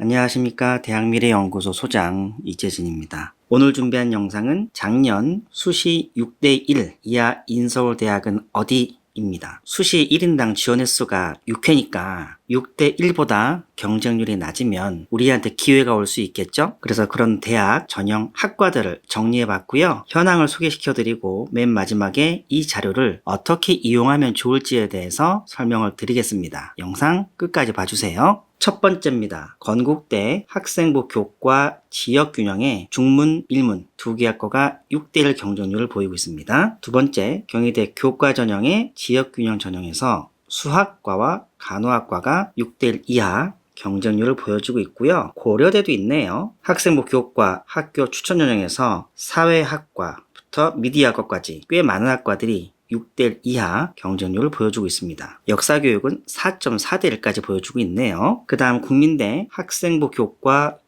안녕하십니까. 대학미래연구소 소장 이재진입니다. 오늘 준비한 영상은 작년 수시 6대1 이하 인서울대학은 어디입니다. 수시 1인당 지원 횟수가 6회니까 6대1보다 경쟁률이 낮으면 우리한테 기회가 올 수 있겠죠? 그래서 그런 대학 전형 학과들을 정리해 봤고요. 현황을 소개시켜 드리고 맨 마지막에 이 자료를 어떻게 이용하면 좋을지에 대해서 설명을 드리겠습니다. 영상 끝까지 봐주세요. 첫 번째입니다. 건국대 학생부 교과 지역균형의 중문, 일문 두 개 학과가 6대1 경쟁률을 보이고 있습니다. 두 번째, 경희대 교과 전형의 지역균형 전형에서 수학과와 간호학과가 6대1 이하 경쟁률을 보여주고 있고요. 고려대도 있네요. 학생부 교과 학교 추천 전형에서 사회학과부터 미디어학과까지 꽤 많은 학과들이 6대1 이하 경쟁률을 보여주고 있습니다. 역사교육은 4.4대1까지 보여주고 있네요. 그 다음 국민대 학생부 교과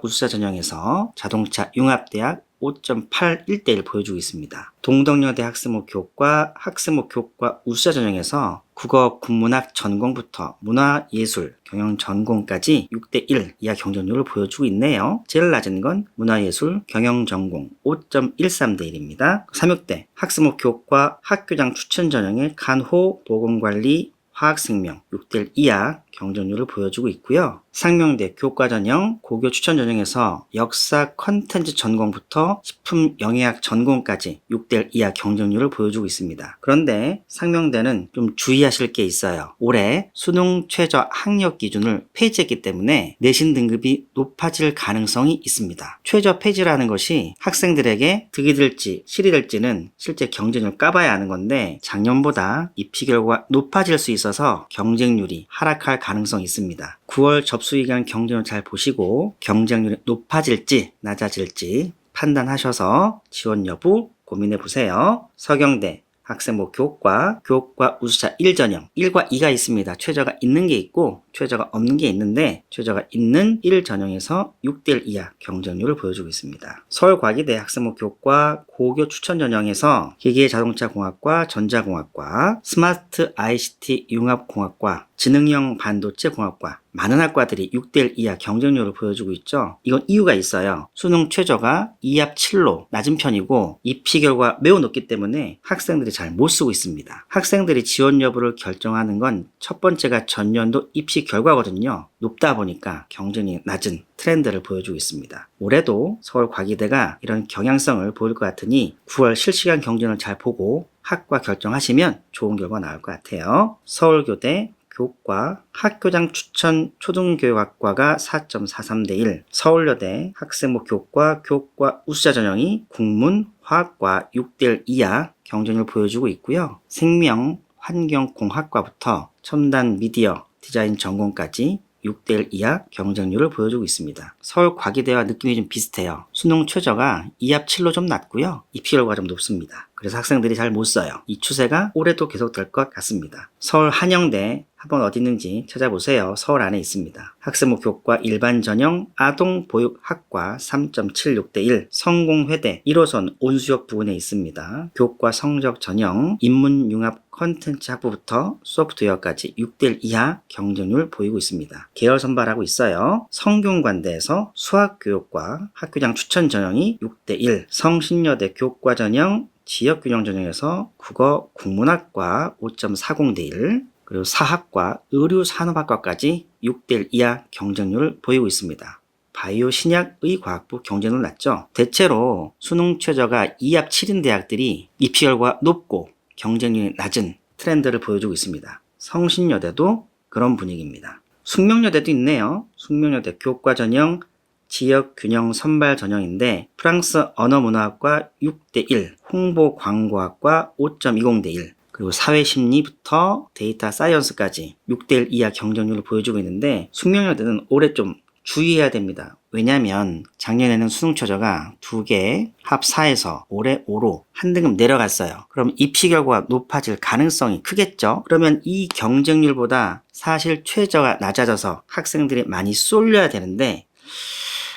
우수자 전형에서 자동차 융합대학 5.81대1 보여주고 있습니다. 동덕여대 학생부 교과 우수자 전형에서 국어 국문학 전공부터 문화예술 경영 전공까지 6대1 이하 경쟁률을 보여주고 있네요. 제일 낮은 건 문화예술 경영 전공 5.13대1입니다. 삼육대 학생부 교과 학교장 추천 전형의 간호 보건관리 화학생명 6대1 이하 경쟁률을 보여주고 있고요. 상명대 교과 전형 고교 추천 전형에서 역사 컨텐츠 전공부터 식품 영양학 전공까지 6대1 이하 경쟁률을 보여주고 있습니다. 그런데 상명대는 좀 주의하실 게 있어요. 올해 수능 최저 학력 기준을 폐지했기 때문에 내신 등급이 높아질 가능성이 있습니다. 최저 폐지라는 것이 학생들에게 득이 될지 실이 될지는 실제 경쟁률을 까봐야 하는 건데 작년보다 입시 결과가 높아질 수 있어서 경쟁률이 하락할 가능성이 있습니다. 9월 접수기간 경쟁을 잘 보시고 경쟁률이 높아질지 낮아질지 판단하셔서 지원 여부 고민해 보세요. 서경대 학생부 교과 우수자 1전형 1과 2가 있습니다. 최저가 있는 게 있고 최저가 없는 게 있는데 최저가 있는 1전형에서 6대1 이하 경쟁률을 보여주고 있습니다. 서울과기대 학생부 교과 고교 추천 전형에서 기계자동차공학과 전자공학과 스마트 ICT 융합공학과 지능형 반도체 공학과 많은 학과들이 6대1 이하 경쟁률을 보여주고 있죠. 이건 이유가 있어요. 수능 최저가 2합 7로 낮은 편이고 입시 결과 매우 높기 때문에 학생들이 잘 못 쓰고 있습니다. 학생들이 지원 여부를 결정하는 건 첫 번째가 전년도 입시 결과거든요. 높다 보니까 경쟁이 낮은 트렌드를 보여주고 있습니다. 올해도 서울과기대가 이런 경향성을 보일 것 같으니 9월 실시간 경쟁을 잘 보고 학과 결정하시면 좋은 결과 나올 것 같아요. 서울교대 교과 학교장 추천 초등교육학과가 4.43대1, 서울여대 학생부 교과 우수자 전형이 국문 화학과 6대1 이하 경쟁률을 보여주고 있고요. 생명 환경공학과부터 첨단 미디어 디자인 전공까지 6대1 이하 경쟁률을 보여주고 있습니다. 서울과기대와 느낌이 좀 비슷해요. 수능 최저가 2합 7로 좀 낮고요. 입시 결과가 좀 높습니다. 그래서 학생들이 잘 못 써요. 이 추세가 올해도 계속될 것 같습니다. 서울 한영대 한번 어디 있는지 찾아보세요. 서울 안에 있습니다. 학생부 교과 일반 전형 아동보육학과 3.76대1 성공회대 1호선 온수역 부근에 있습니다. 교과 성적 전형 인문융합 컨텐츠 학부부터 소프트웨어까지 6대1 이하 경쟁률 보이고 있습니다. 계열 선발하고 있어요. 성균관대에서 수학교육과 학교장 추천 전형이 6대1 성신여대 교과 전형 지역균형 전형에서 국어 국문학과 5.40대1 그리고 사학과 의료산업학과까지 6대1 이하 경쟁률을 보이고 있습니다. 바이오 신약의과학부 경쟁률 낮죠. 대체로 수능 최저가 2합 7인 대학들이 입시 결과 높고 경쟁률이 낮은 트렌드를 보여주고 있습니다. 성신여대도 그런 분위기입니다. 숙명여대도 있네요. 숙명여대 교과 전형 지역균형 선발 전형인데 프랑스 언어문화학과 6대1 홍보광고학과 5.20대1 그리고 사회심리부터 데이터 사이언스까지 6대1 이하 경쟁률을 보여주고 있는데 숙명여대는 올해 좀 주의해야 됩니다. 왜냐하면 작년에는 수능 최저가 2개 합 4에서 올해 5로 한 등급 내려갔어요. 그럼 입시 결과가 높아질 가능성이 크겠죠? 그러면 이 경쟁률보다 사실 최저가 낮아져서 학생들이 많이 쏠려야 되는데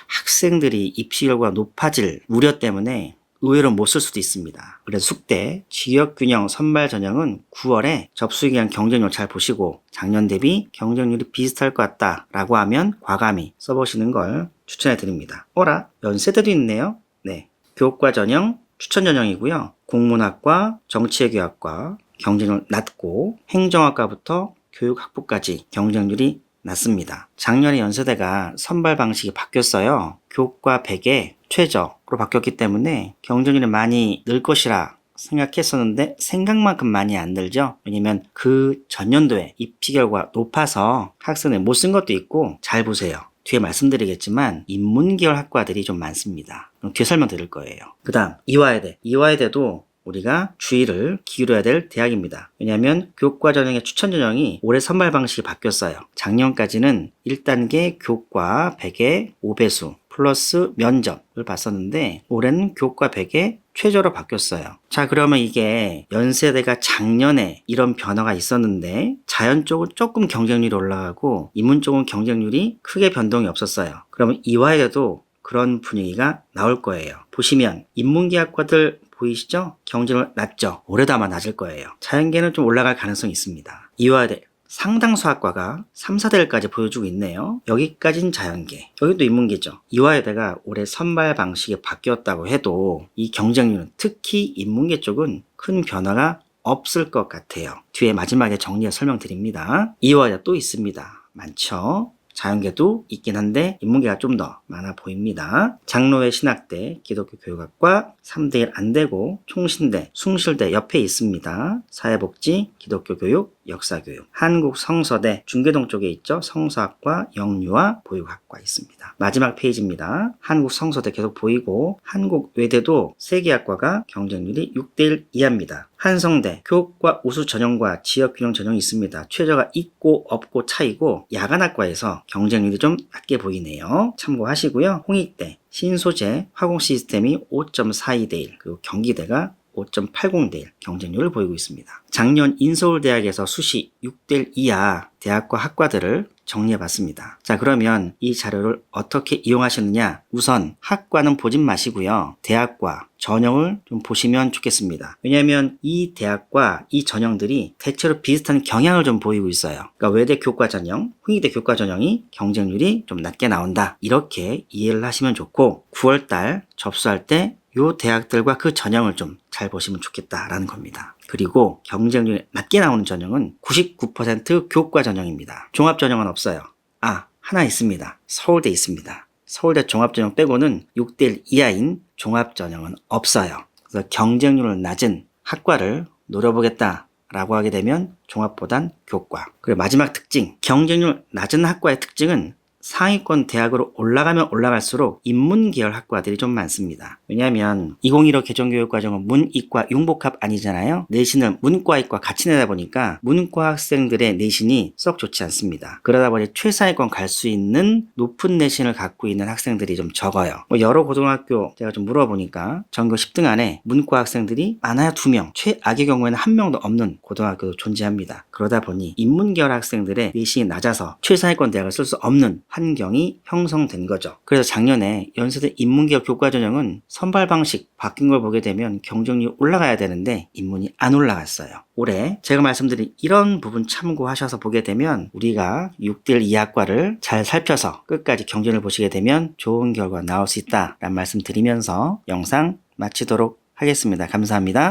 학생들이 입시 결과가 높아질 우려 때문에 의외로 못 쓸 수도 있습니다. 그래서 숙대 지역균형 선발 전형은 9월에 접수기간 경쟁률 잘 보시고 작년 대비 경쟁률이 비슷할 것 같다 라고 하면 과감히 써보시는 걸 추천해 드립니다. 어라? 연세대도 있네요. 네, 교과 전형 추천 전형이고요. 국문학과, 정치외교학과 경쟁률 낮고 행정학과부터 교육학부까지 경쟁률이 낮습니다. 작년에 연세대가 선발 방식이 바뀌었어요. 교과 100에 최저로 바뀌었기 때문에 경쟁률이 많이 늘 것이라 생각했었는데 생각만큼 많이 안 늘죠. 왜냐면 그 전년도에 입시 결과 높아서 학생을 못 쓴 것도 있고, 잘 보세요. 뒤에 말씀드리겠지만 인문계열 학과들이 좀 많습니다. 뒤에 설명드릴 거예요. 그 다음 이화여대. 이화여대도 우리가 주의를 기울여야 될 대학입니다. 왜냐하면 교과 전형의 추천 전형이 올해 선발 방식이 바뀌었어요. 작년까지는 1단계 교과 100에 5배수 플러스 면접을 봤었는데 올해는 교과 100에 최저로 바뀌었어요. 자, 그러면 이게 연세대가 작년에 이런 변화가 있었는데 자연 쪽은 조금 경쟁률이 올라가고 인문 쪽은 경쟁률이 크게 변동이 없었어요. 그러면 이화여대도 그런 분위기가 나올 거예요. 보시면 인문계학과들 보이시죠? 경쟁률 낮죠? 올해도 아마 낮을 거예요. 자연계는 좀 올라갈 가능성이 있습니다. 이화여대 상당수 학과가 3, 4대일까지 보여주고 있네요. 여기까지는 자연계, 여기도 인문계죠. 이화여대가 올해 선발 방식이 바뀌었다고 해도 이 경쟁률은 특히 인문계 쪽은 큰 변화가 없을 것 같아요. 뒤에 마지막에 정리해 설명드립니다. 이화여대 또 있습니다. 많죠? 자연계도 있긴 한데 인문계가 좀 더 많아 보입니다. 장로회 신학대 기독교 교육학과 3대1 안되고 총신대 숭실대 옆에 있습니다. 사회복지 기독교 교육 역사교육 한국성서대 중계동 쪽에 있죠. 성서학과 영유아 보육학과 있습니다. 마지막 페이지입니다. 한국성서대 계속 보이고 한국외대도 3개 학과가 경쟁률이 6대1 이하입니다. 한성대 교육과 우수 전형과 지역균형 전형이 있습니다. 최저가 있고 없고 차이고 야간학과에서 경쟁률이 좀 낮게 보이네요. 참고하시고요. 홍익대 신소재 화공 시스템이 5.42대1 그리고 경기대가 5.80대1 경쟁률을 보이고 있습니다. 작년 인서울대학에서 수시 6대1 이하 대학과 학과들을 정리해봤습니다. 자, 그러면 이 자료를 어떻게 이용하셨느냐? 우선 학과는 보진 마시고요. 대학과 전형을 좀 보시면 좋겠습니다. 왜냐하면 이 대학과 이 전형들이 대체로 비슷한 경향을 좀 보이고 있어요. 그러니까 외대 교과 전형, 홍익대 교과 전형이 경쟁률이 좀 낮게 나온다. 이렇게 이해를 하시면 좋고 9월달 접수할 때 이 대학들과 그 전형을 좀 잘 보시면 좋겠다라는 겁니다. 그리고 경쟁률이 낮게 나오는 전형은 99% 교과 전형입니다. 종합 전형은 없어요. 하나 있습니다. 서울대 있습니다. 서울대 종합 전형 빼고는 6대1 이하인 종합 전형은 없어요. 그래서 경쟁률을 낮은 학과를 노려보겠다 라고 하게 되면 종합보단 교과. 그리고 마지막 특징, 경쟁률 낮은 학과의 특징은 상위권 대학으로 올라가면 올라갈수록 인문계열 학과들이 좀 많습니다. 왜냐하면 2015 개정교육과정은 문이과 융복합 아니잖아요. 내신은 문과 이과 같이 내다 보니까 문과 학생들의 내신이 썩 좋지 않습니다. 그러다 보니 최상위권 갈 수 있는 높은 내신을 갖고 있는 학생들이 좀 적어요. 여러 고등학교 제가 좀 물어보니까 전교 10등 안에 문과 학생들이 많아야 2명, 최악의 경우에는 1명도 없는 고등학교도 존재합니다. 그러다 보니 인문계열 학생들의 내신이 낮아서 최상위권 대학을 쓸 수 없는 환경이 형성된 거죠. 그래서 작년에 연세대 인문계열 교과 전형은 선발 방식 바뀐 걸 보게 되면 경쟁률이 올라가야 되는데 인문이 안 올라갔어요. 올해 제가 말씀드린 이런 부분 참고하셔서 보게 되면 우리가 6대1 이학과를 잘 살펴서 끝까지 경쟁을 보시게 되면 좋은 결과 나올 수 있다라는 말씀 드리면서 영상 마치도록 하겠습니다. 감사합니다.